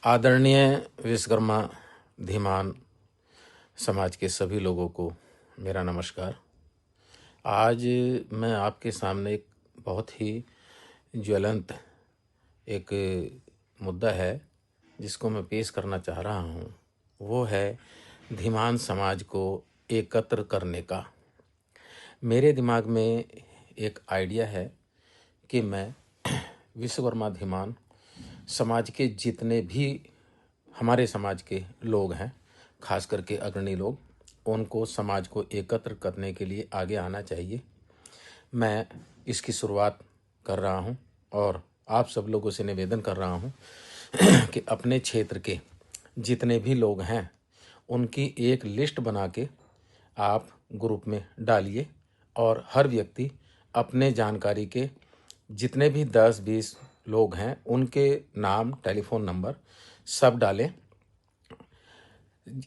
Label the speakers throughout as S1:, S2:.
S1: आदरणीय विश्वकर्मा धीमान समाज के सभी लोगों को मेरा नमस्कार। आज मैं आपके सामने एक बहुत ही ज्वलंत एक मुद्दा है जिसको मैं पेश करना चाह रहा हूँ। वो है धीमान समाज को एकत्र करने का। मेरे दिमाग में एक आइडिया है कि मैं विश्वकर्मा धीमान समाज के जितने भी हमारे समाज के लोग हैं, खास करके अग्रणी लोग, उनको समाज को एकत्र करने के लिए आगे आना चाहिए। मैं इसकी शुरुआत कर रहा हूं और आप सब लोगों से निवेदन कर रहा हूं कि अपने क्षेत्र के जितने भी लोग हैं उनकी एक लिस्ट बना के आप ग्रुप में डालिए और हर व्यक्ति अपने जानकारी के जितने भी 10-20 लोग हैं उनके नाम, टेलीफोन नंबर सब डालें।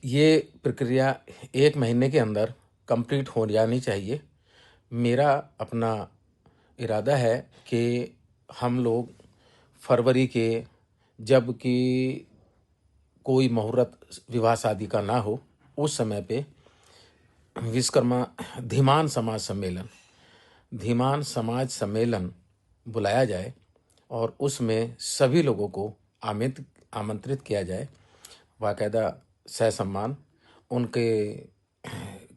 S1: ये प्रक्रिया 1 महीने के अंदर कंप्लीट हो जानी चाहिए। मेरा अपना इरादा है कि हम लोग फरवरी के, जब कि कोई मुहूर्त विवाह शादी का ना हो, उस समय पे विश्वकर्मा धीमान समाज सम्मेलन बुलाया जाए और उसमें सभी लोगों को आमंत्रित किया जाए। बाकायदा सहसम्मान उनके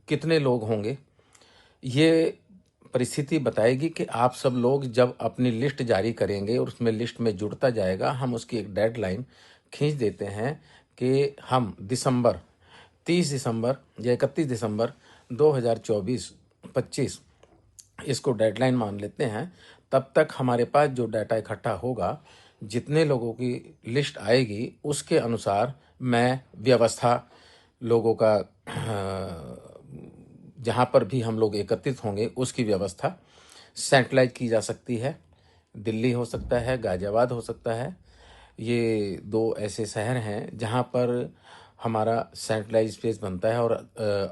S1: कितने लोग होंगे ये परिस्थिति बताएगी कि आप सब लोग जब अपनी लिस्ट जारी करेंगे और उसमें लिस्ट में जुड़ता जाएगा, हम उसकी एक डेडलाइन खींच देते हैं कि हम 30 दिसंबर या 31 दिसंबर 2024-25 इसको डेडलाइन मान लेते हैं। तब तक हमारे पास जो डाटा इकट्ठा होगा, जितने लोगों की लिस्ट आएगी, उसके अनुसार मैं व्यवस्था लोगों का जहाँ पर भी हम लोग एकत्रित होंगे उसकी व्यवस्था सेंट्रलाइज की जा सकती है। दिल्ली हो सकता है, गाजियाबाद हो सकता है। ये 2 ऐसे शहर हैं जहाँ पर हमारा सेंट्रलाइज स्पेस बनता है और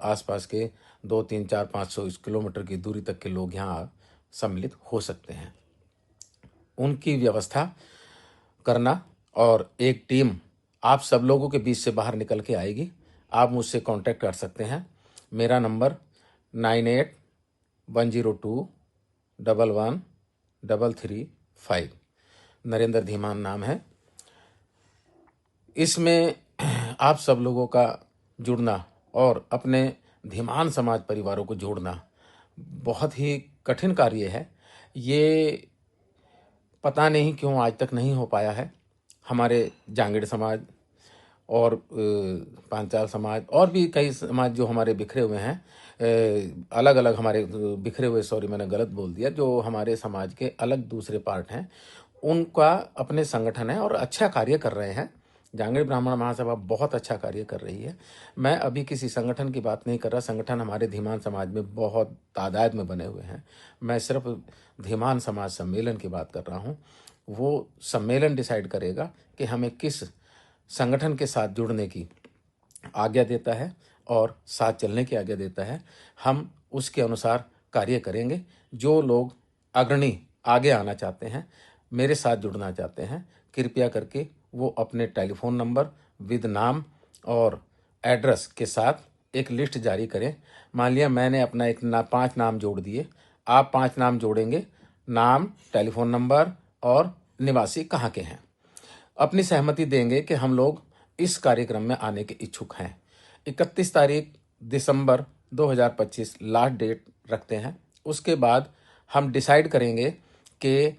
S1: आसपास के 2, 3, 4, 500 किलोमीटर की दूरी तक के लोग यहाँ सम्मिलित हो सकते हैं। उनकी व्यवस्था करना और एक टीम आप सब लोगों के बीच से बाहर निकल के आएगी। आप मुझसे कांटेक्ट कर सकते हैं। मेरा नंबर 98-102-11-335 नरेंद्र धीमान नाम है। इसमें आप सब लोगों का जुड़ना और अपने धीमान समाज परिवारों को जोड़ना बहुत ही कठिन कार्य है। ये पता नहीं क्यों आज तक नहीं हो पाया है। हमारे जांगीड़ समाज और पांचाल समाज और भी कई समाज जो हमारे बिखरे हुए हैं, अलग अलग हमारे बिखरे हुए, सॉरी मैंने गलत बोल दिया, जो हमारे समाज के अलग दूसरे पार्ट हैं, उनका अपने संगठन है और अच्छा कार्य कर रहे हैं। जांगीड़ ब्राह्मण महासभा बहुत अच्छा कार्य कर रही है। मैं अभी किसी संगठन की बात नहीं कर रहा। संगठन हमारे धीमान समाज में बहुत तादाद में बने हुए हैं। मैं सिर्फ धीमान समाज सम्मेलन की बात कर रहा हूँ। वो सम्मेलन डिसाइड करेगा कि हमें किस संगठन के साथ जुड़ने की आज्ञा देता है और साथ चलने की आज्ञा देता है। हम उसके अनुसार कार्य करेंगे। जो लोग अग्रणी आगे आना चाहते हैं, मेरे साथ जुड़ना चाहते हैं, कृपया करके वो अपने टेलीफोन नंबर विद नाम और एड्रेस के साथ एक लिस्ट जारी करें। मान लिया मैंने अपना 5 नाम जोड़ दिए, आप 5 नाम जोड़ेंगे, नाम, टेलीफोन नंबर और निवासी कहाँ के हैं। अपनी सहमति देंगे कि हम लोग इस कार्यक्रम में आने के इच्छुक हैं। 31 तारीख दिसंबर 2025 लास्ट डेट रखते हैं। उसके बाद हम डिसाइड करेंगे कि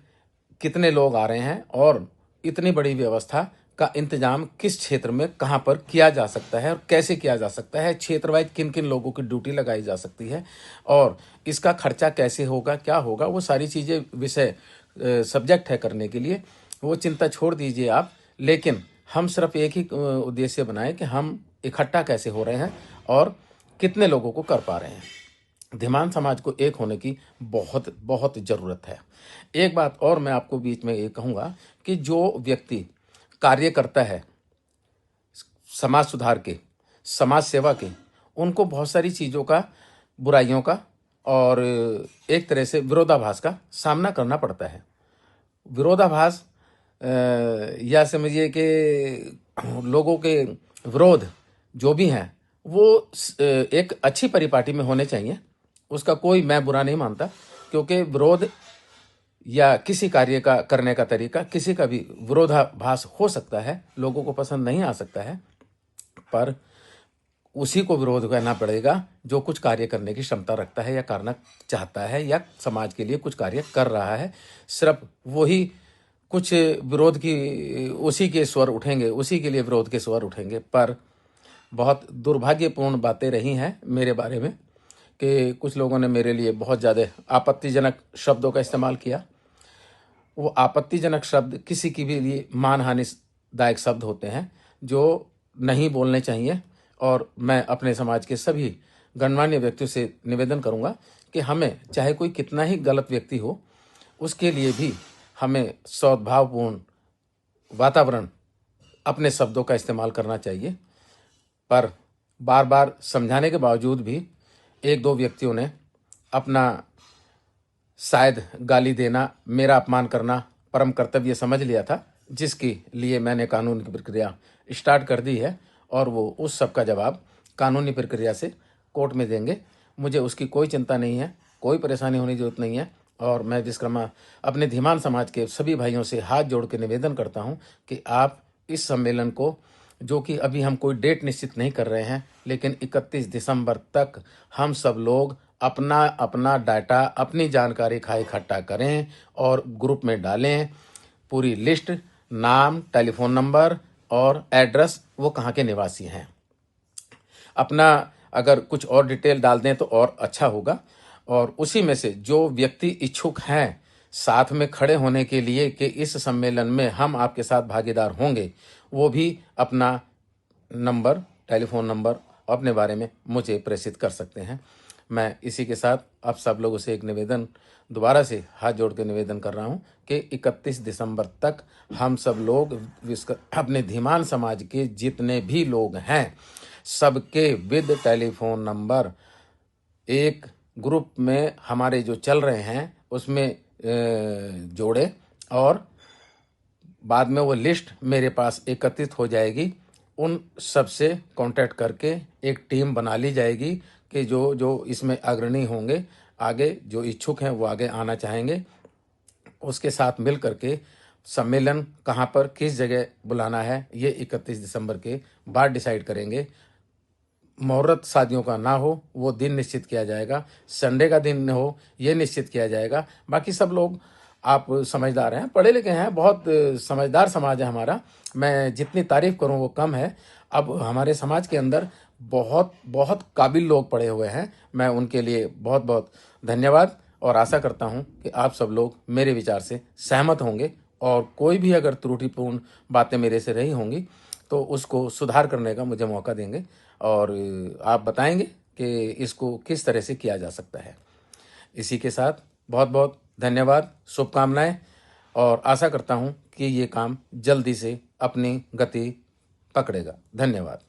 S1: कितने लोग आ रहे हैं और इतनी बड़ी व्यवस्था का इंतजाम किस क्षेत्र में कहाँ पर किया जा सकता है और कैसे किया जा सकता है, क्षेत्र वाइज किन किन लोगों की ड्यूटी लगाई जा सकती है और इसका खर्चा कैसे होगा, क्या होगा, वो सारी चीज़ें विषय सब्जेक्ट है करने के लिए। वो चिंता छोड़ दीजिए आप। लेकिन हम सिर्फ एक ही उद्देश्य बनाएं कि हम इकट्ठा कैसे हो रहे हैं और कितने लोगों को कर पा रहे हैं। धीमान समाज को एक होने की बहुत बहुत ज़रूरत है। एक बात और मैं आपको बीच में ये कहूँगा कि जो व्यक्ति कार्य करता है समाज सुधार के, समाज सेवा के, उनको बहुत सारी चीज़ों का, बुराइयों का और एक तरह से विरोधाभास का सामना करना पड़ता है। विरोधाभास या समझिए कि लोगों के विरोध जो भी हैं वो एक अच्छी परिपाटी में होने चाहिए। उसका कोई मैं बुरा नहीं मानता, क्योंकि विरोध या किसी कार्य का करने का तरीका किसी का भी विरोधाभास हो सकता है, लोगों को पसंद नहीं आ सकता है, पर उसी को विरोध करना पड़ेगा जो कुछ कार्य करने की क्षमता रखता है या करना चाहता है या समाज के लिए कुछ कार्य कर रहा है। सिर्फ वही कुछ विरोध की उसी के स्वर उठेंगे, उसी के लिए विरोध के स्वर उठेंगे। पर बहुत दुर्भाग्यपूर्ण बातें रही हैं मेरे बारे में कि कुछ लोगों ने मेरे लिए बहुत ज़्यादा आपत्तिजनक शब्दों का इस्तेमाल किया। वो आपत्तिजनक शब्द किसी की भी लिए मानहानिदायक शब्द होते हैं जो नहीं बोलने चाहिए। और मैं अपने समाज के सभी गणमान्य व्यक्तियों से निवेदन करूंगा कि हमें चाहे कोई कितना ही गलत व्यक्ति हो, उसके लिए भी हमें सद्भावपूर्ण वातावरण अपने शब्दों का इस्तेमाल करना चाहिए। पर बार बार समझाने के बावजूद भी एक दो व्यक्तियों ने अपना शायद गाली देना, मेरा अपमान करना परम कर्तव्य समझ लिया था, जिसके लिए मैंने कानून की प्रक्रिया स्टार्ट कर दी है और वो उस सब का जवाब कानूनी प्रक्रिया से कोर्ट में देंगे। मुझे उसकी कोई चिंता नहीं है, कोई परेशानी होने की जरूरत नहीं है। और मैं विश्वकर्मा अपने धीमान समाज के सभी भाइयों से हाथ जोड़ के निवेदन करता हूं कि आप इस सम्मेलन को, जो कि अभी हम कोई डेट निश्चित नहीं कर रहे हैं, लेकिन 31 दिसंबर तक हम सब लोग अपना अपना डाटा, अपनी जानकारी इकट्ठा करें और ग्रुप में डालें। पूरी लिस्ट, नाम, टेलीफोन नंबर और एड्रेस, वो कहाँ के निवासी हैं, अपना अगर कुछ और डिटेल डाल दें तो और अच्छा होगा। और उसी में से जो व्यक्ति इच्छुक हैं साथ में खड़े होने के लिए कि इस सम्मेलन में हम आपके साथ भागीदार होंगे, वो भी अपना नंबर, टेलीफोन नंबर अपने बारे में मुझे प्रेषित कर सकते हैं। मैं इसी के साथ आप सब लोगों से एक निवेदन, दोबारा से हाथ जोड़ के निवेदन कर रहा हूं कि 31 दिसंबर तक हम सब लोग अपने धीमान समाज के जितने भी लोग हैं सबके विद टेलीफोन नंबर एक ग्रुप में हमारे जो चल रहे हैं उसमें जोड़े और बाद में वो लिस्ट मेरे पास एकत्रित हो जाएगी। उन सब से कांटेक्ट करके एक टीम बना ली जाएगी कि जो जो इसमें अग्रणी होंगे, आगे जो इच्छुक हैं वो आगे आना चाहेंगे, उसके साथ मिल करके सम्मेलन कहाँ पर किस जगह बुलाना है ये 31 दिसंबर के बाद डिसाइड करेंगे। मुहूर्त शादियों का ना हो, वो दिन निश्चित किया जाएगा। संडे का दिन हो ये निश्चित किया जाएगा। बाकी सब लोग आप समझदार हैं, पढ़े लिखे हैं, बहुत समझदार समाज है हमारा। मैं जितनी तारीफ करूं वो कम है। अब हमारे समाज के अंदर बहुत बहुत काबिल लोग पड़े हुए हैं। मैं उनके लिए बहुत बहुत धन्यवाद और आशा करता हूं कि आप सब लोग मेरे विचार से सहमत होंगे और कोई भी अगर त्रुटिपूर्ण बातें मेरे से रही होंगी तो उसको सुधार करने का मुझे मौका देंगे और आप बताएंगे कि इसको किस तरह से किया जा सकता है। इसी के साथ बहुत बहुत धन्यवाद, शुभकामनाएं और आशा करता हूं कि ये काम जल्दी से अपनी गति पकड़ेगा। धन्यवाद।